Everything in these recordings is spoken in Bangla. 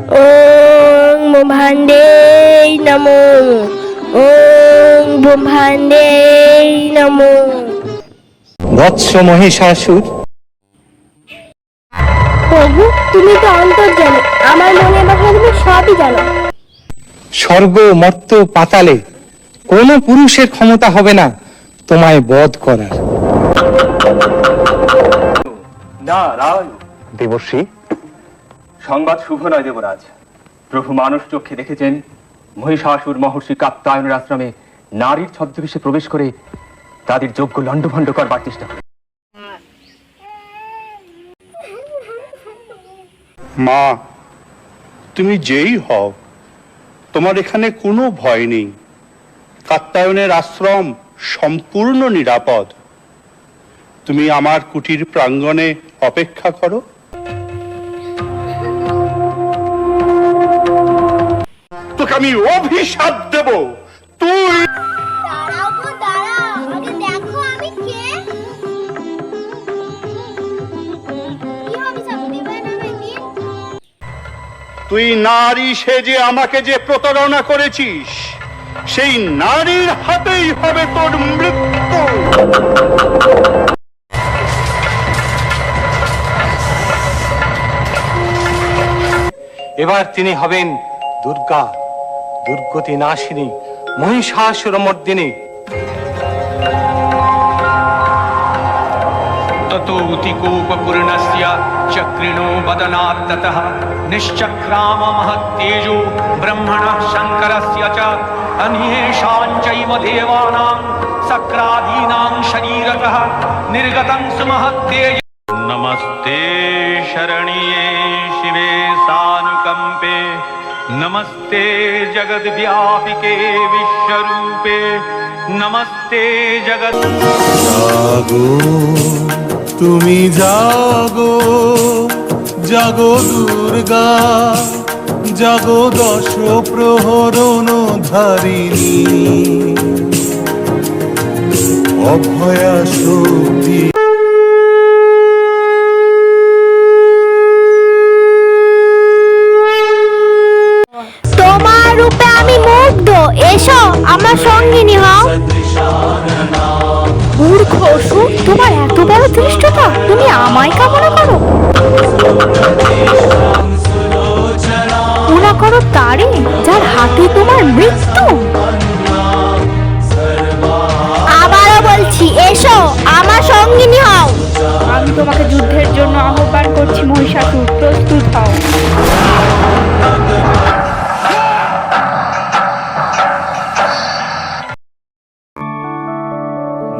ওং ব্রহ্মাণ্ডে নমো। ওং ব্রহ্মাণ্ডে নমো। বৎস মহিষাসুর, প্রভু, তুমি তো অন্তর্যামী, আমার মনে ভাবনা তুমি সবই জানো। স্বর্গ মর্ত পাতালে কোনো পুরুষের ক্ষমতা হবে না তোমায় বধ করার। নারায়ণ। দেবশ্রী, সংবাদ শুভ নয় দেবরাজ। প্রভু মানুষ চক্ষে দেখেছেন মহিষাসুর মহর্ষি কাত্যায়নের আশ্রমে নারীর ছদ্মবেশে প্রবেশ করে তাদের যোগ্য লণ্ডভণ্ড করবার চেষ্টা করে। মা, তুমি যেই হও, তোমার এখানে কোনো ভয় নেই। কাত্যায়নের আশ্রম সম্পূর্ণ নিরাপদ। তুমি আমার কুটির প্রাঙ্গণে অপেক্ষা করো। তোকে আমি অভিশাপ দেব। তুই তুই নারী সেজে আমাকে যে প্রতারণা করেছিস, সেই নারীর হাতেই হবে তোর মৃত্যু। এবার তিনি হবেন দুর্গা, দুর্গতি নাশিনী, মহিষাসুরমর্দিনী। ततोऽतिकोपपूर्णस्य चक्रिणो वदनात् ततः निश्चक्राम महत्तेजो ब्रह्मणः शङ्करस्य च अन्येषां चैव देवानां सक्रादीनां शरीरतः निर्गतं सुमहत्तेज। नमस्ते शरण्ये शिवे सानुकम्पे, नमस्ते जगद्व्यापिके विश्वरूपे, नमस्ते जगत्। জাগো তুমি জাগো, জাগো দুর্গা, জাগো দশ প্রহরণ ধারিণী, অভয়া শক্তি। তোমার রূপে আমি মুগ্ধ, এসো আমার সঙ্গিনী হও। মূর্খ অসুর, তোমার এত বড় ধৃষ্টতা, তুমি আমায় কামনা করো। কামনা করো তারে যার হাতে তোমার মৃত্যু। আবারও বলছি, এসো আমার সঙ্গিনী হও। আমি তোমাকে যুদ্ধের জন্য আহ্বান করছি মহিষাসুর, প্রস্তুত হও।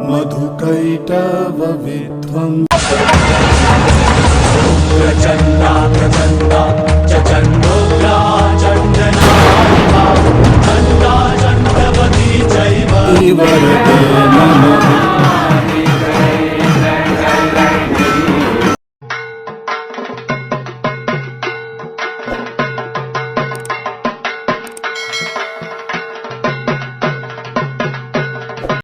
মধুকৈটব বিধ্বংস